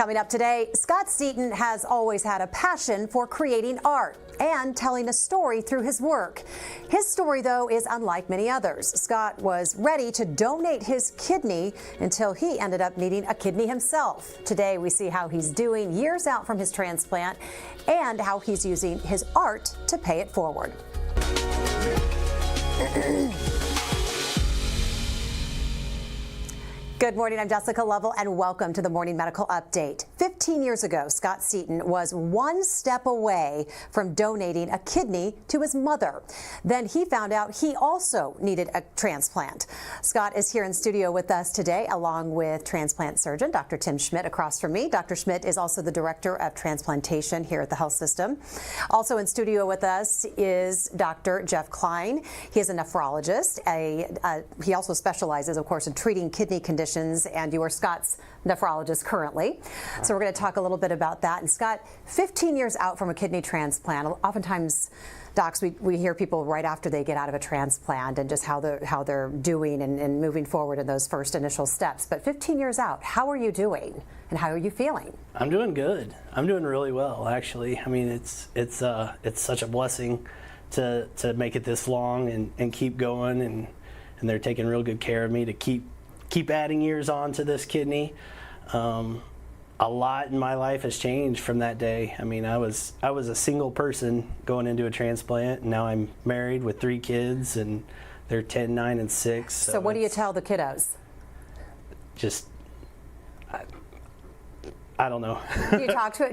Coming up today, Scott Seaton has always had a passion for creating art and telling a story through his work. His story, though, is unlike many others. Scott was ready to donate his kidney until he ended up needing a kidney himself. Today, we see how he's doing years out from his transplant and how he's using his art to pay it forward. Good morning, I'm Jessica Lovell, and welcome to the Morning Medical Update. 15 years ago, Scott Seaton was one step away from donating a kidney to his mother. Then he found out he also needed a transplant. Scott is here in studio with us today, along with transplant surgeon Dr. Tim Schmidt across from me. Dr. Schmidt is also the director of transplantation here at the health system. Also in studio with us is Dr. Jeff Klein. He is a nephrologist. He also specializes, of course, in treating kidney conditions, and you are Scott's nephrologist currently. So we're going to talk a little bit about that. And Scott, 15 years out from a kidney transplant, oftentimes docs, we hear people right after they get out of a transplant and just how they're doing and moving forward in those first initial steps. But 15 years out, how are you doing and how are you feeling? I'm doing good. I'm doing really well, actually. I mean, it's such a blessing to make it this long and keep going, and they're taking real good care of me to keep adding years on to this kidney. A lot in my life has changed from that day. I mean, I was a single person going into a transplant, and now I'm married with 3 kids, and they're 10, 9, and 6. So what do you tell the kiddos? Just, I don't know. Do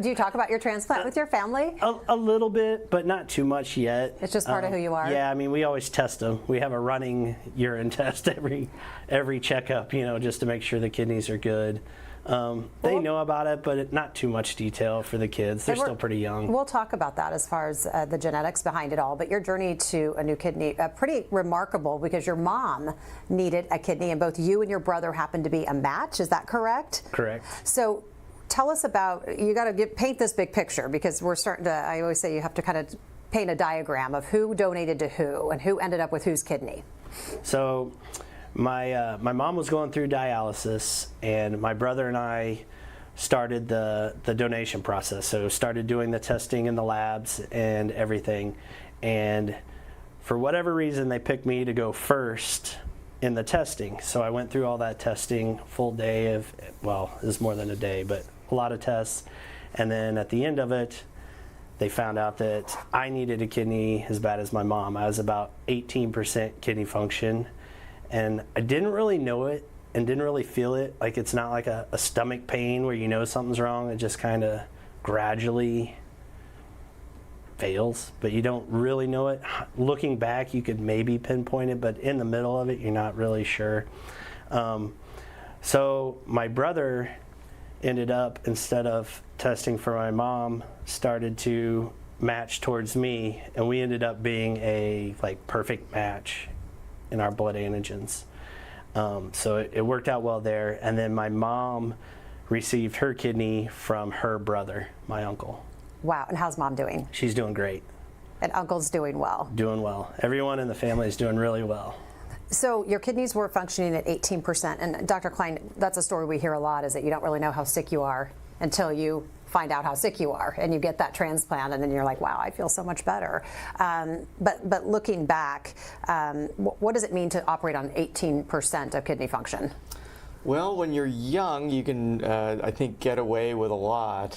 you talk about your transplant with your family? A little bit, but not too much yet. It's just part of who you are? Yeah, I mean, we always test them. We have a running urine test every checkup, just to make sure the kidneys are good. They know about it, but not too much detail for the kids. They're still pretty young. We'll talk about that as far as the genetics behind it all. But your journey to a new kidney, pretty remarkable, because your mom needed a kidney, and both you and your brother happened to be a match. Is that correct? Correct. So tell us about, you got to paint this big picture, because we're starting to, I always say you have to kind of paint a diagram of who donated to who and who ended up with whose kidney. So my mom was going through dialysis, and my brother and I started the donation process. So started doing the testing in the labs and everything. And for whatever reason, they picked me to go first in the testing. So I went through all that testing, full day of, well, it was more than a day, but a lot of tests. And then at the end of it, they found out that I needed a kidney as bad as my mom. I was about 18% kidney function, and I didn't really know it and didn't really feel it. Like, it's not like a stomach pain where you know something's wrong. It just kind of gradually fails, but you don't really know it. Looking back, you could maybe pinpoint it, but in the middle of it, you're not really sure. So my brother ended up, instead of testing for my mom, started to match towards me, and we ended up being a perfect match in our blood antigens. So it worked out well there. And then my mom received her kidney from her brother, my uncle. Wow, and how's mom doing? She's doing great. And uncle's doing well? Doing well. Everyone in the family is doing really well. So your kidneys were functioning at 18%, and Dr. Klein, that's a story we hear a lot, is that you don't really know how sick you are until you find out how sick you are, and you get that transplant, and then you're like, wow, I feel so much better. But looking back, what does it mean to operate on 18% of kidney function? Well, when you're young, you can, I think, get away with a lot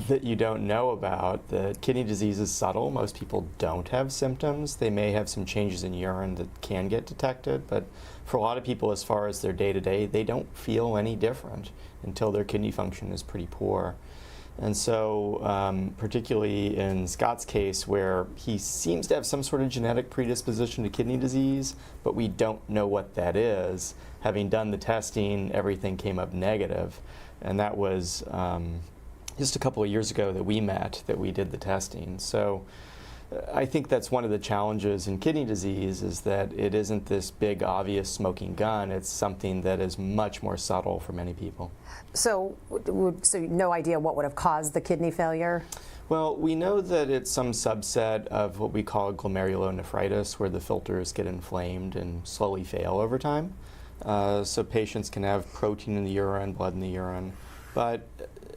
that you don't know about. The kidney disease is subtle. Most people don't have symptoms. They may have some changes in urine that can get detected, but for a lot of people, as far as their day-to-day, they don't feel any different until their kidney function is pretty poor. And so, particularly in Scott's case, where he seems to have some sort of genetic predisposition to kidney disease, but we don't know what that is. Having done the testing, everything came up negative. And that was just a couple of years ago that we met, that we did the testing. So I think that's one of the challenges in kidney disease, is that it isn't this big, obvious smoking gun. It's something that is much more subtle for many people. So no idea what would have caused the kidney failure? Well, we know that it's some subset of what we call glomerulonephritis, where the filters get inflamed and slowly fail over time. So patients can have protein in the urine, blood in the urine. But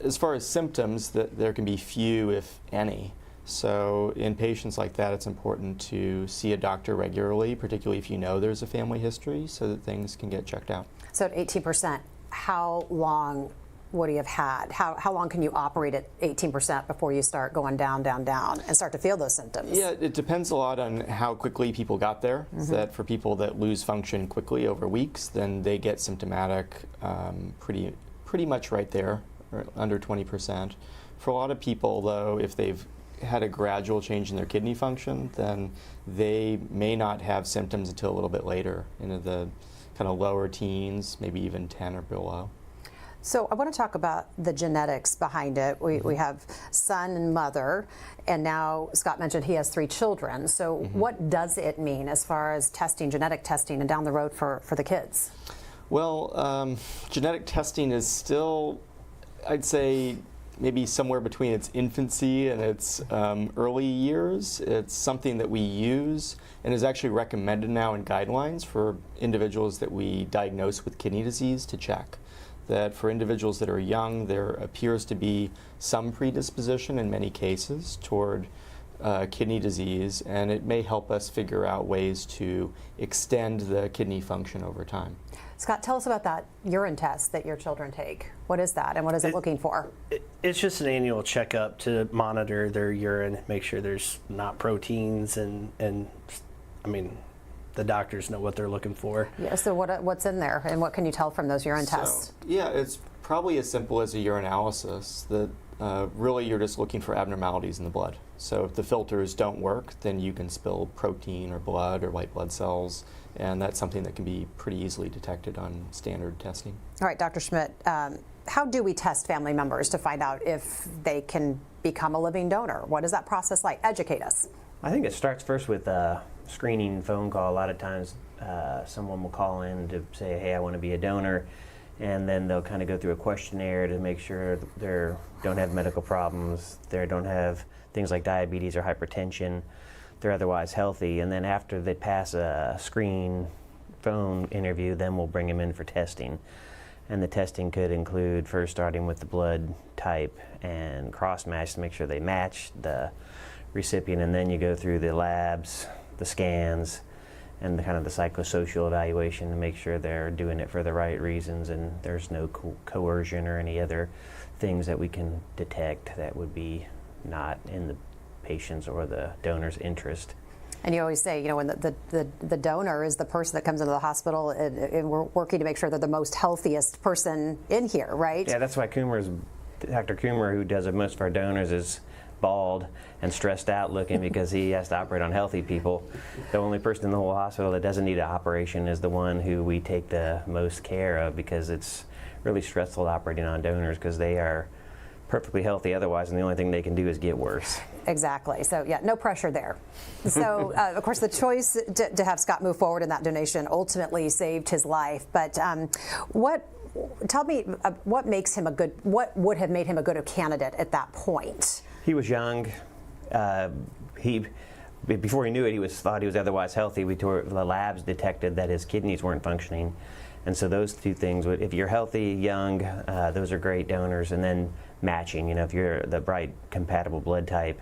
as far as symptoms, there can be few, if any. So in patients like that, it's important to see a doctor regularly, particularly if you know there's a family history, so that things can get checked out. So at 18%, how long would he have had? How long can you operate at 18% before you start going down, down, down, and start to feel those symptoms? Yeah, it depends a lot on how quickly people got there. That for people that lose function quickly over weeks, then they get symptomatic pretty much right there, or under 20%. For a lot of people, though, if they've had a gradual change in their kidney function, then they may not have symptoms until a little bit later, into the kind of lower teens, maybe even 10 or below. So I want to talk about the genetics behind it. We have son and mother, and now Scott mentioned he has 3 children. So what does it mean as far as testing, genetic testing, and down the road for the kids? Well, genetic testing is still, I'd say, maybe somewhere between its infancy and its early years. It's something that we use and is actually recommended now in guidelines for individuals that we diagnose with kidney disease to check. That for individuals that are young, there appears to be some predisposition in many cases toward kidney disease, and it may help us figure out ways to extend the kidney function over time. Scott, tell us about that urine test that your children take. What is that, and what is it looking for? It's just an annual checkup to monitor their urine, make sure there's not proteins, and I mean, the doctors know what they're looking for. Yeah, so what's in there, and what can you tell from those urine tests? Yeah, it's probably as simple as a urinalysis. That really you're just looking for abnormalities in the blood. So if the filters don't work, then you can spill protein or blood or white blood cells, and that's something that can be pretty easily detected on standard testing. All right, Dr. Schmidt, how do we test family members to find out if they can become a living donor? What is that process like? Educate us. I think it starts first with a screening phone call. A lot of times someone will call in to say, hey, I want to be a donor, and then they'll kind of go through a questionnaire to make sure they don't have medical problems, they don't have things like diabetes or hypertension, they're otherwise healthy, and then after they pass a screen phone interview, then we'll bring them in for testing. And the testing could include first starting with the blood type and cross-match to make sure they match the recipient, and then you go through the labs, the scans, and the kind of the psychosocial evaluation to make sure they're doing it for the right reasons and there's no coercion or any other things that we can detect that would be not in the patient's or the donor's interest. And you always say, you know, when the donor is the person that comes into the hospital, and we're working to make sure they're the most healthiest person in here, right? Yeah, that's why Dr. Coomer, who does most of our donors, is bald and stressed out looking because he has to operate on healthy people. The only person in the whole hospital that doesn't need an operation is the one who we take the most care of, because it's really stressful operating on donors because they are perfectly healthy otherwise, and the only thing they can do is get worse. Exactly. So yeah, no pressure there. So of course, the choice to have Scott move forward in that donation ultimately saved his life. But tell me what makes him what would have made him a good candidate at that point? He was young. Before he knew it, thought he was otherwise healthy. The labs detected that his kidneys weren't functioning. And so those two things, if you're healthy, young, those are great donors. And then matching, you know, if you're the right compatible blood type,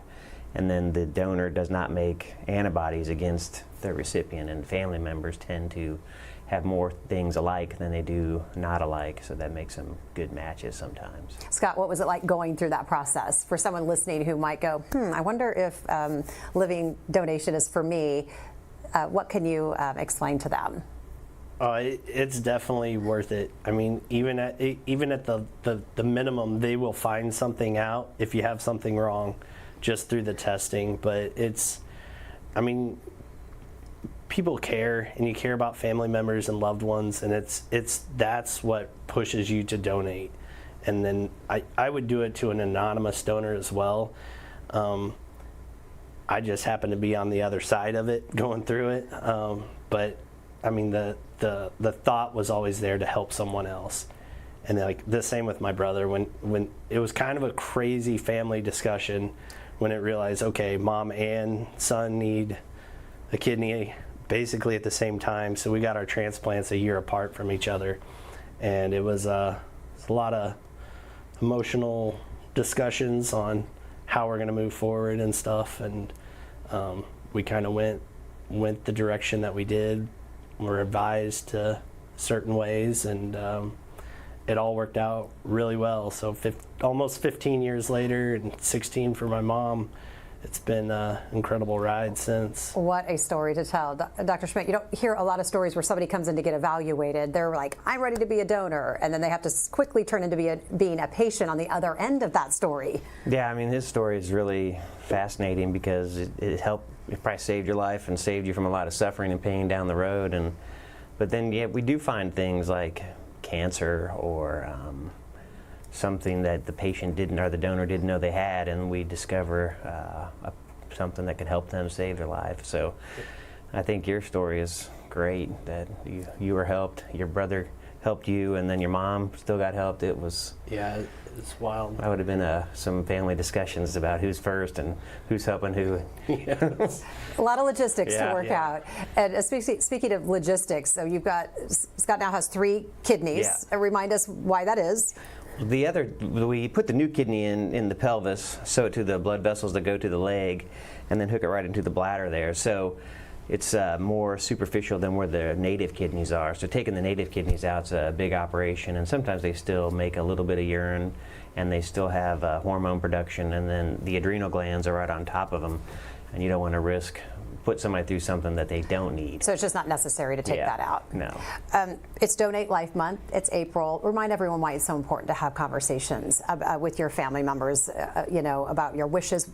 and then the donor does not make antibodies against the recipient, and family members tend to have more things alike than they do not alike, so that makes them good matches sometimes. Scott, what was it like going through that process for someone listening who might go, I wonder if living donation is for me? What can you explain to them? It's definitely worth it. I mean, even at the minimum, they will find something out if you have something wrong just through the testing. But I mean, people care, and you care about family members and loved ones, and that's what pushes you to donate. And then I would do it to an anonymous donor as well. I just happen to be on the other side of it, going through it. But I mean, the thought was always there to help someone else. And like the same with my brother, when it was kind of a crazy family discussion when it realized, okay, mom and son need a kidney basically at the same time. So we got our transplants a year apart from each other, and it was a lot of emotional discussions on how we're going to move forward and stuff, and we kind of went the direction that we did. We're advised to certain ways, and it all worked out really well. So almost 15 years later, and 16 for my mom, it's been an incredible ride since. What a story to tell. Dr. Schmidt, you don't hear a lot of stories where somebody comes in to get evaluated. They're like, I'm ready to be a donor, and then they have to quickly turn into being a patient on the other end of that story. Yeah, I mean, his story is really fascinating because it helped, it probably saved your life and saved you from a lot of suffering and pain down the road. But then, yeah, we do find things like cancer or something that the patient didn't, or the donor didn't know they had, and we discover something that could help them save their life. So I think your story is great, that you were helped, your brother helped you, and then your mom still got helped. It was, yeah, it's wild. that would have been some family discussions about who's first and who's helping who. Yes. A lot of logistics to work yeah. out. And speaking of logistics, so you've got, Scott now has 3 kidneys. Yeah. Remind us why that is. We put the new kidney in the pelvis, sew it to the blood vessels that go to the leg, and then hook it right into the bladder there. So it's more superficial than where the native kidneys are. So taking the native kidneys out is a big operation, and sometimes they still make a little bit of urine, and they still have hormone production, and then the adrenal glands are right on top of them, and you don't want to put somebody through something that they don't need. So it's just not necessary to take that out. No. It's Donate Life Month. It's April. Remind everyone why it's so important to have conversations with your family members, about your wishes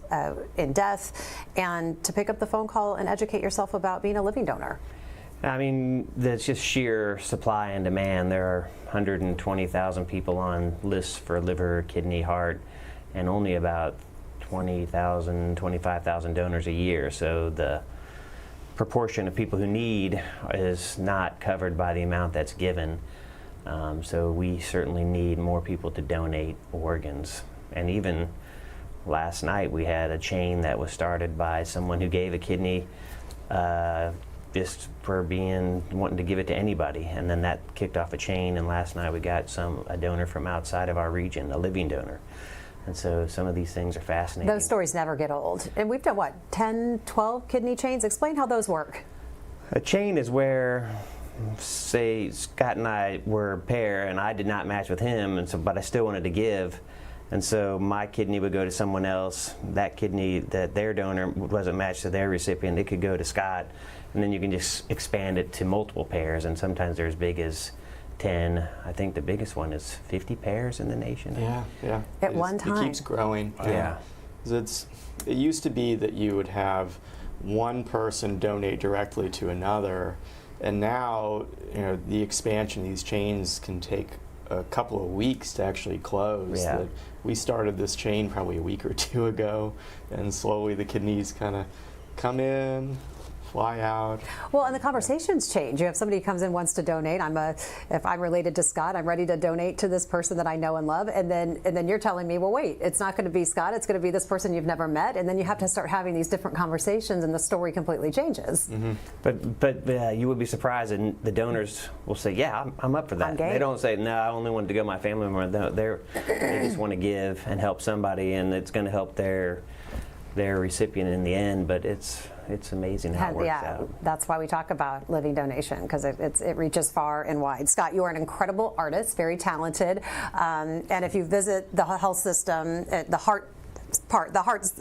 in death, and to pick up the phone call and educate yourself about being a living donor. I mean, there's just sheer supply and demand. There are 120,000 people on lists for liver, kidney, heart, and only about 20,000, 25,000 donors a year. So the proportion of people who need is not covered by the amount that's given. So we certainly need more people to donate organs. And even last night we had a chain that was started by someone who gave a kidney just for wanting to give it to anybody. And then that kicked off a chain, and last night we got a donor from outside of our region, a living donor. And so some of these things are fascinating. Those stories never get old. And we've done, what, 10, 12 kidney chains? Explain how those work. A chain is where, say, Scott and I were a pair, and I did not match with him, but I still wanted to give. And so my kidney would go to someone else. That kidney, that their donor wasn't matched to their recipient, it could go to Scott. And then you can just expand it to multiple pairs, and sometimes they're as big as 10. I think the biggest one is 50 pairs in the nation. Yeah. At one time. It keeps growing. Yeah. It used to be that you would have one person donate directly to another, and now the expansion of these chains can take a couple of weeks to actually close. Yeah. We started this chain probably a week or 2 ago, and slowly the kidneys kind of come in, fly out. Well, and the conversations change. You have somebody who comes in, wants to donate. If I'm related to Scott, I'm ready to donate to this person that I know and love. And then you're telling me, well, wait, it's not going to be Scott. It's going to be this person you've never met. And then you have to start having these different conversations, and the story completely changes. Mm-hmm. But you would be surprised, and the donors will say, yeah, I'm up for that. I'm game. They don't say, no, I only wanted to go my family member. No, they just want to give and help somebody, and it's going to help their recipient in the end. But it's amazing how it works out. That's why we talk about living donation, because it reaches far and wide. Scott, you are an incredible artist, very talented, and if you visit the health system, the heart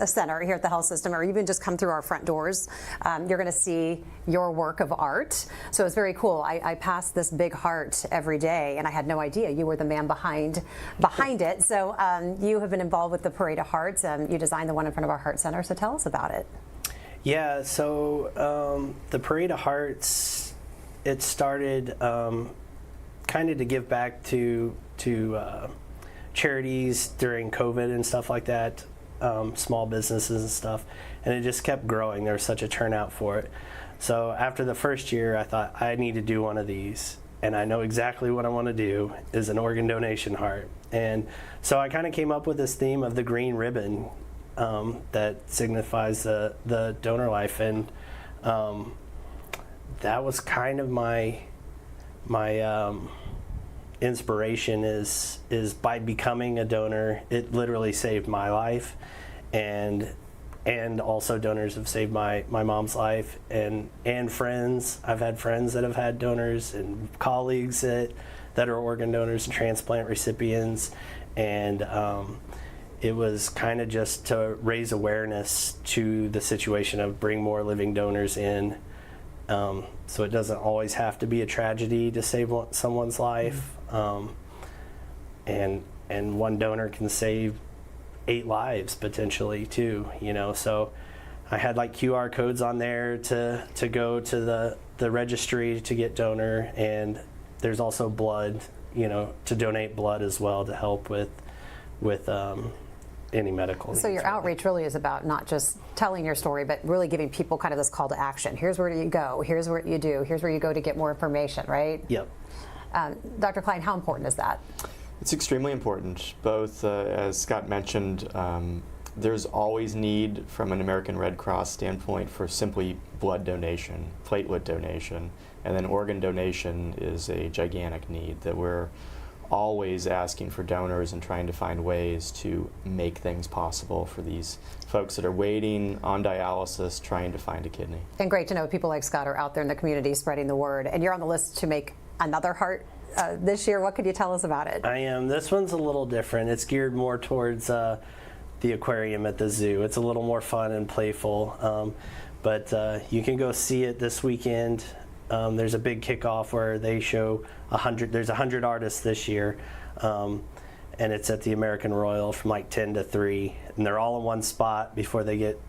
center here at the health system, or even just come through our front doors, you're going to see your work of art. So it's very cool. I pass this big heart every day, and I had no idea you were the man behind it. So you have been involved with the Parade of Hearts. You designed the one in front of our heart center. So tell us about it. Yeah, so the Parade of Hearts, it started kind of to give back to charities during COVID and stuff like that, small businesses and stuff, and it just kept growing. There was such a turnout for it. So after the first year, I thought I need to do one of these, and I know exactly what I want to do is an organ donation heart. And so I kind of came up with this theme of the green ribbon that signifies the donor life, and that was kind of my inspiration is by becoming a donor, it literally saved my life, and also donors have saved my mom's life, and friends. I've had friends that have had donors, and colleagues that are organ donors and transplant recipients, and it was kind of just to raise awareness to the situation of bring more living donors in, so it doesn't always have to be a tragedy to save someone's life, and one donor can save 8 lives potentially too, so I had like QR codes on there to go to the registry to get donor, and there's also blood, to donate blood as well to help with any medical needs. So your outreach really is about not just telling your story, but really giving people kind of this call to action. Here's where you go, here's what you do, here's where you go to get more information, right? Yep. Dr. Klein, how important is that? It's extremely important. Both, as Scott mentioned, there's always need from an American Red Cross standpoint for simply blood donation, platelet donation, and then organ donation is a gigantic need that we're always asking for donors and trying to find ways to make things possible for these folks that are waiting on dialysis, trying to find a kidney. And great to know people like Scott are out there in the community spreading the word. And you're on the list to make another heart this year. What could you tell us about it? I am. This one's a little different. It's geared more towards the aquarium at the zoo. It's a little more fun and playful, but you can go see it this weekend. There's a big kickoff where they show 100. There's 100 artists this year, and it's at the American Royal from like 10 to 3, and they're all in one spot before they get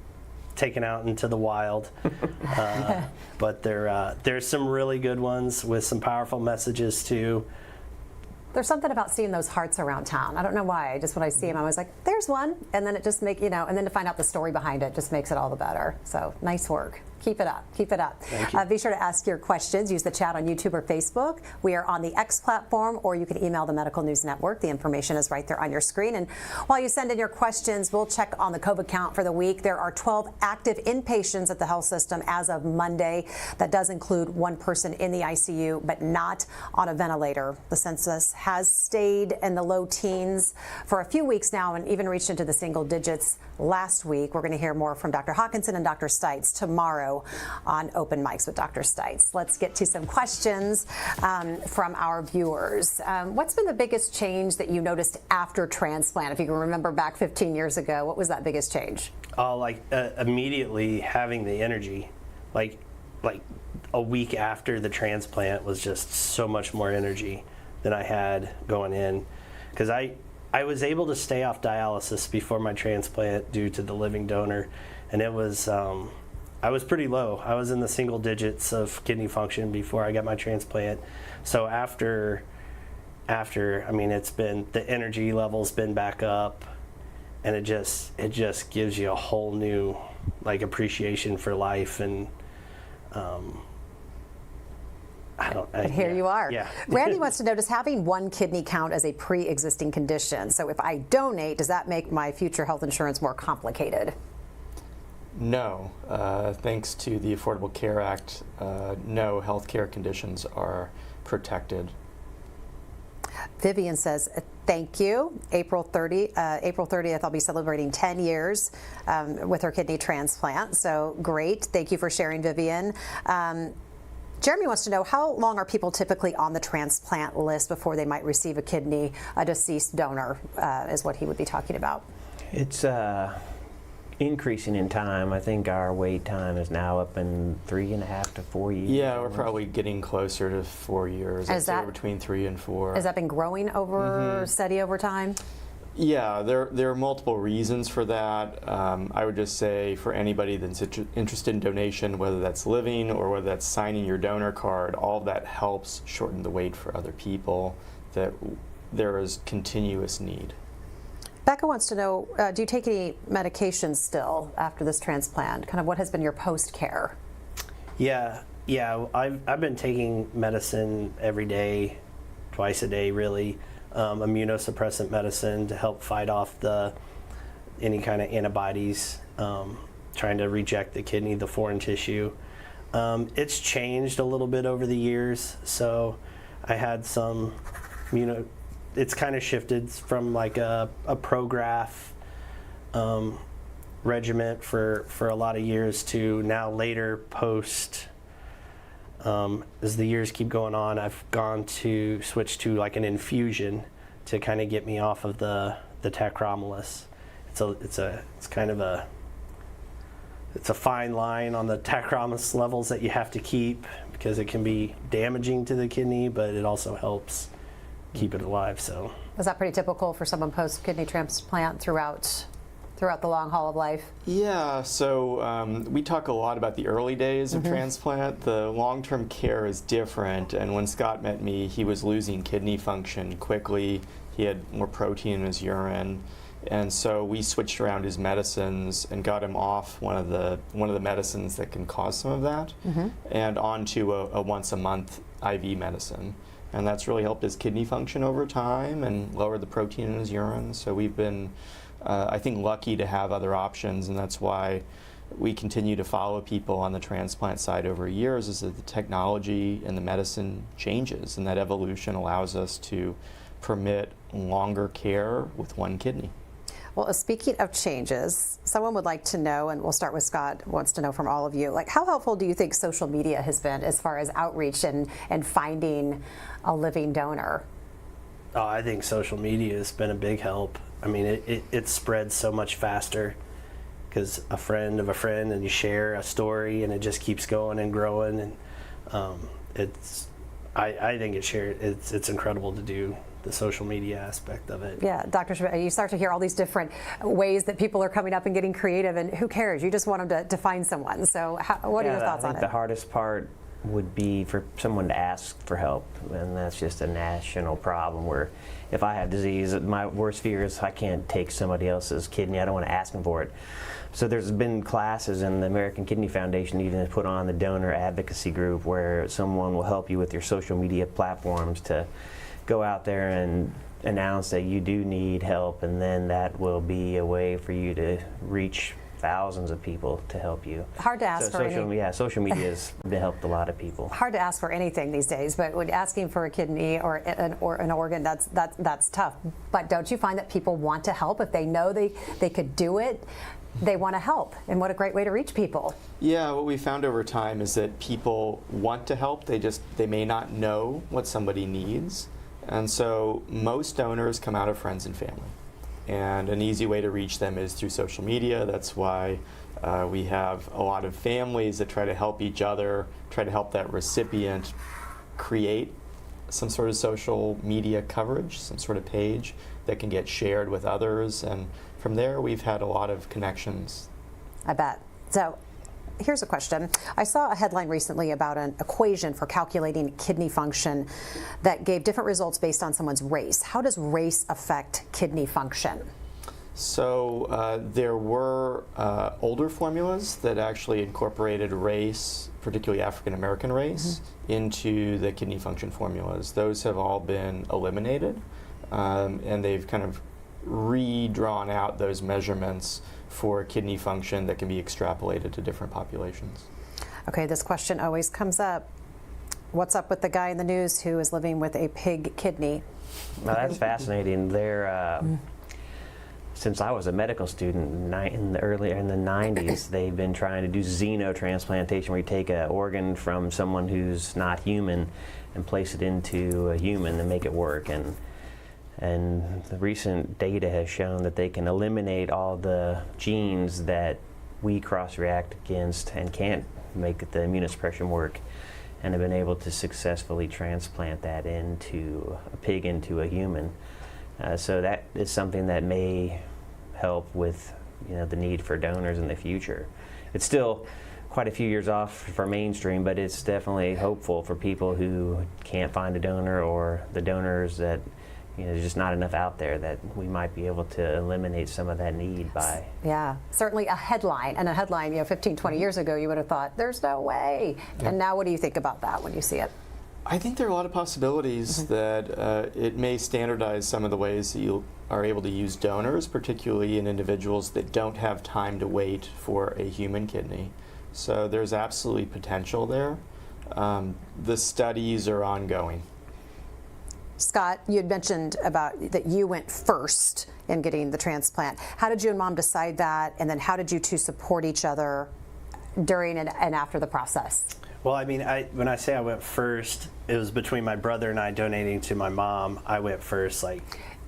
taken out into the wild. But there's some really good ones with some powerful messages too. There's something about seeing those hearts around town. I don't know why. Just when I see them, I was like, there's one. And then it just and then to find out the story behind it just makes it all the better. So nice work. Keep it up. Keep it up. Thank you. Be sure to ask your questions. Use the chat on YouTube or Facebook. We are on the X platform, or you can email the Medical News Network. The information is right there on your screen. And while you send in your questions, we'll check on the COVID count for the week. There are 12 active inpatients at the health system as of Monday. That does include one person in the ICU, but not on a ventilator. The census has stayed in the low teens for a few weeks now and even reached into the single digits last week. We're going to hear more from Dr. Hawkinson and Dr. Stites tomorrow on Open Mics with Dr. Stites. Let's get to some questions from our viewers. What's been the biggest change that you noticed after transplant? If you can remember back 15 years ago, what was that biggest change? Immediately having the energy, like a week after the transplant was just so much more energy than I had going in, because I was able to stay off dialysis before my transplant due to the living donor, and it was I was pretty low. I was in the single digits of kidney function before I got my transplant. So after I mean, it's been, the energy level's been back up, and it just gives you a whole new appreciation for life, and Here you are. Yeah. Randy wants to know, does having one kidney count as a pre-existing condition? So if I donate, does that make my future health insurance more complicated? No. Thanks to the Affordable Care Act, no healthcare conditions are protected. Vivian says, thank you. April 30th, I'll be celebrating 10 years with her kidney transplant. So great. Thank you for sharing, Vivian. Jeremy wants to know, how long are people typically on the transplant list before they might receive a kidney? A deceased donor is what he would be talking about. It's increasing in time. I think our wait time is now up in 3.5 to 4 years. Yeah, we're probably getting closer to 4 years. I'd say between 3 and 4. Has that been growing steady over time? Yeah, there are multiple reasons for that. I would just say for anybody that's interested in donation, whether that's living or whether that's signing your donor card, all of that helps shorten the wait for other people, that there is continuous need. Becca wants to know, do you take any medications still after this transplant? Kind of what has been your post-care? Yeah, I've been taking medicine every day, twice a day really. Immunosuppressant medicine to help fight off any kind of antibodies, trying to reject the kidney, the foreign tissue. It's changed a little bit over the years, so I had some it's kind of shifted from like a prograph regiment for a lot of years to now later post. As the years keep going on, I've switch to like an infusion to kind of get me off of the tacromylus. It's a fine line on the tacromylus levels that you have to keep because it can be damaging to the kidney, but it also helps keep it alive. So is that pretty typical for someone post kidney transplant throughout the long haul of life? Yeah, so we talk a lot about the early days of transplant. The long-term care is different, and when Scott met me, he was losing kidney function quickly. He had more protein in his urine, and so we switched around his medicines and got him off one of the medicines that can cause some of that, and onto a once-a-month IV medicine. And that's really helped his kidney function over time and lowered the protein in his urine. So we've been, I think, lucky to have other options, and that's why we continue to follow people on the transplant side over years, is that the technology and the medicine changes, and that evolution allows us to permit longer care with one kidney. Well, speaking of changes, someone would like to know, and we'll start with Scott, wants to know from all of you, like how helpful do you think social media has been as far as outreach and finding a living donor? Oh, I think social media has been a big help. I mean, it spreads so much faster because a friend of a friend, and you share a story, and it just keeps going and growing. And I think it's incredible to do the social media aspect of it. Yeah, Dr. Schmidt, you start to hear all these different ways that people are coming up and getting creative, and who cares? You just want them to find someone. So what are your thoughts on it? I think the hardest part would be for someone to ask for help, and that's just a national problem where if I have disease, my worst fear is I can't take somebody else's kidney. I don't want to ask them for it. So there's been classes, and the American Kidney Foundation even put on the donor advocacy group where someone will help you with your social media platforms to go out there and announce that you do need help, and then that will be a way for you to reach thousands of people to help you. Hard to ask for anything. Yeah, social media has helped a lot of people. Hard to ask for anything these days, but when asking for a kidney or an organ, that's tough. But don't you find that people want to help if they know they could do it? They want to help, and what a great way to reach people. Yeah, what we found over time is that people want to help, they may not know what somebody needs. And so most donors come out of friends and family. And an easy way to reach them is through social media. That's why we have a lot of families that try to help each other, try to help that recipient create some sort of social media coverage, some sort of page that can get shared with others. And from there, we've had a lot of connections. I bet. So here's a question. I saw a headline recently about an equation for calculating kidney function that gave different results based on someone's race. How does race affect kidney function? So there were older formulas that actually incorporated race, particularly African American race, into the kidney function formulas. Those have all been eliminated, and they've kind of redrawn out those measurements for kidney function that can be extrapolated to different populations. Okay, this question always comes up. What's up with the guy in the news who is living with a pig kidney? Well, that's fascinating. Since I was a medical student in the 90s, they've been trying to do xenotransplantation, where you take an organ from someone who's not human and place it into a human and make it work. And the recent data has shown that they can eliminate all the genes that we cross-react against and can't make the immunosuppression work, and have been able to successfully transplant that into a pig into a human. So that is something that may help with the need for donors in the future. It's still quite a few years off for mainstream, but it's definitely hopeful for people who can't find a donor, or the donors that there's just not enough out there, that we might be able to eliminate some of that need by. Yeah, certainly a headline. And a headline, 15, 20 years ago, you would have thought, there's no way. Yeah. And now what do you think about that when you see it? I think there are a lot of possibilities that it may standardize some of the ways that you are able to use donors, particularly in individuals that don't have time to wait for a human kidney. So there's absolutely potential there. The studies are ongoing. Scott, you had mentioned about that you went first in getting the transplant. How did you and Mom decide that, and then how did you two support each other during and after the process? Well, I mean, when I say I went first, it was between my brother and I donating to my mom. I went first, like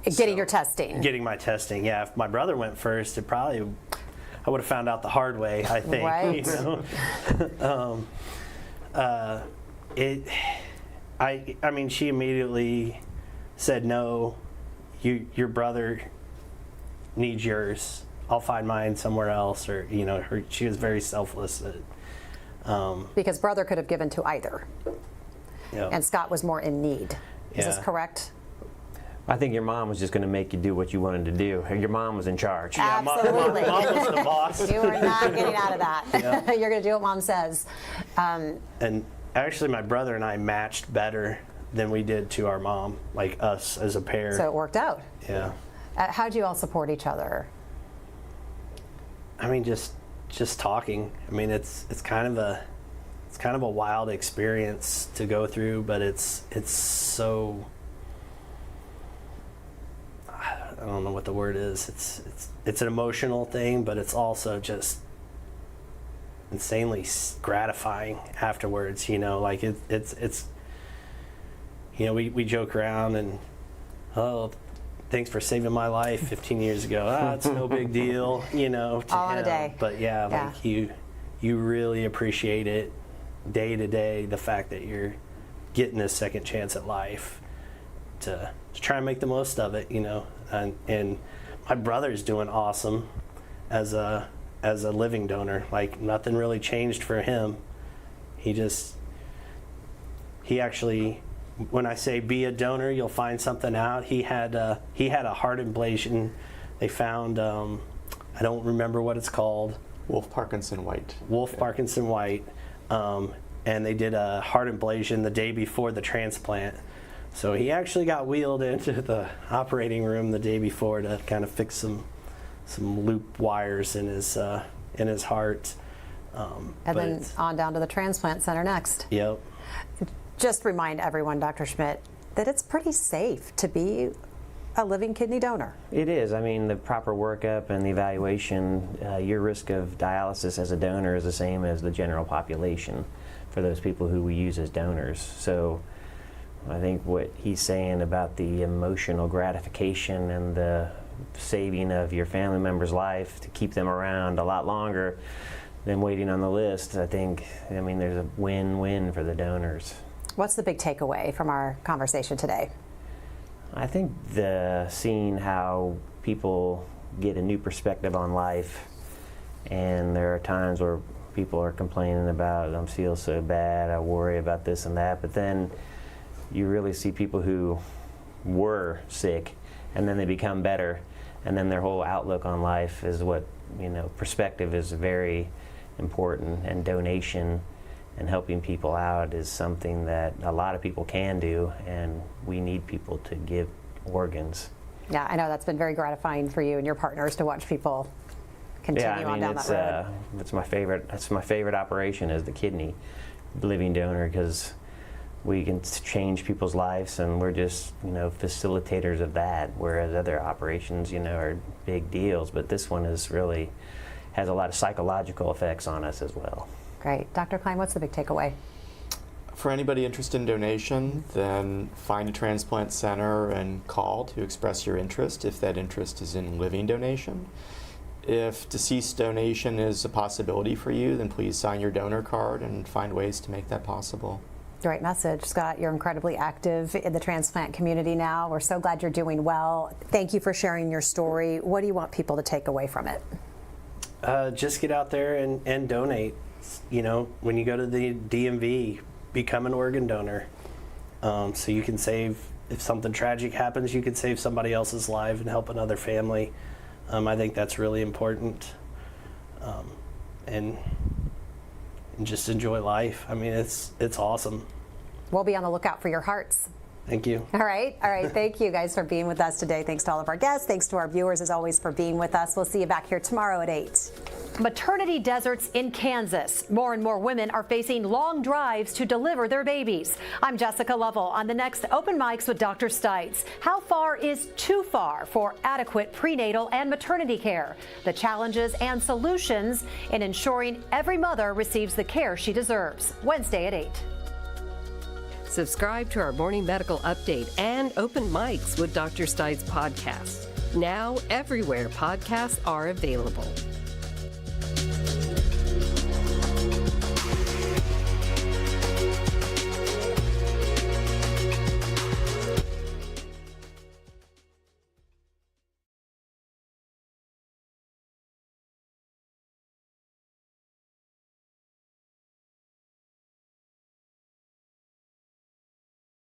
Getting your testing. Getting my testing, yeah. If my brother went first, I would have found out the hard way, I think. Right. You know? I mean, she immediately said, no, your brother needs yours. I'll find mine somewhere else, or, you know, she was very selfless. Because brother could have given to either. Yeah. And Scott was more in need. Is this Yeah. correct? I think your mom was just going to make you do what you wanted to do. Your mom was in charge. Yeah, Absolutely. Mom was the boss. You are not getting out of that. Yeah. You're going to do what Mom says. And actually, my brother and I matched better than we did to our mom, like us as a pair. So it worked out. Yeah. How do you all support each other? I mean, just talking. I mean, it's kind of a wild experience to go through, but it's so, I don't know what the word is. It's an emotional thing, but it's also just insanely gratifying afterwards. You know, like it's you know, we joke around and, oh, thanks for saving my life 15 years ago. It's no big deal, you know. All in a day. But yeah, Yeah. like you really appreciate it day to day, the fact that you're getting this second chance at life to try and make the most of it, you know. And my brother's doing awesome as a living donor. Like, nothing really changed for him. He actually, when I say be a donor, you'll find something out. He had a heart ablation. They found, I don't remember what it's called. Wolf Parkinson White. Parkinson White. And they did a heart ablation the day before the transplant. So he actually got wheeled into the operating room the day before to kind of fix some loop wires in his heart. And then on down to the transplant center next. Yep. Just remind everyone, Dr. Schmidt, that it's pretty safe to be a living kidney donor. It is. I mean, the proper workup and the evaluation, your risk of dialysis as a donor is the same as the general population for those people who we use as donors. So I think what he's saying about the emotional gratification and the saving of your family member's life to keep them around a lot longer than waiting on the list, I mean, there's a win-win for the donors. What's the big takeaway from our conversation today? I think seeing how people get a new perspective on life, and there are times where people are complaining about, I feel so bad, I worry about this and that, but then you really see people who were sick and then they become better, and then their whole outlook on life is what, you know, perspective is very important, and donation and helping people out is something that a lot of people can do, and we need people to give organs. Yeah, I know that's been very gratifying for you and your partners to watch people continue on down that road. It's my favorite. That's my favorite operation, is the kidney living donor, because we can change people's lives, and we're just, you know, facilitators of that. Whereas other operations, you know, are big deals, but this one is really has a lot of psychological effects on us as well. Great. Dr. Klein, what's the big takeaway? For anybody interested in donation, then find a transplant center and call to express your interest if that interest is in living donation. If deceased donation is a possibility for you, then please sign your donor card and find ways to make that possible. Great message. Scott, you're incredibly active in the transplant community now. We're so glad you're doing well. Thank you for sharing your story. What do you want people to take away from it? Just get out there and donate. You know, when you go to the DMV, become an organ donor. So you can save, if something tragic happens, you can save somebody else's life and help another family. I think that's really important. And just enjoy life. I mean, it's awesome. We'll be on the lookout for your hearts. Thank you. All right. Thank you guys for being with us today. Thanks to all of our guests. Thanks to our viewers, as always, for being with us. We'll see you back here tomorrow at 8. Maternity deserts in Kansas. More and more women are facing long drives to deliver their babies. I'm Jessica Lovell on the next Open Mics with Dr. Stites. How far is too far for adequate prenatal and maternity care? The challenges and solutions in ensuring every mother receives the care she deserves. Wednesday at 8. Subscribe to our Morning Medical Update and Open Mics with Dr. Stites podcast. Now, everywhere podcasts are available.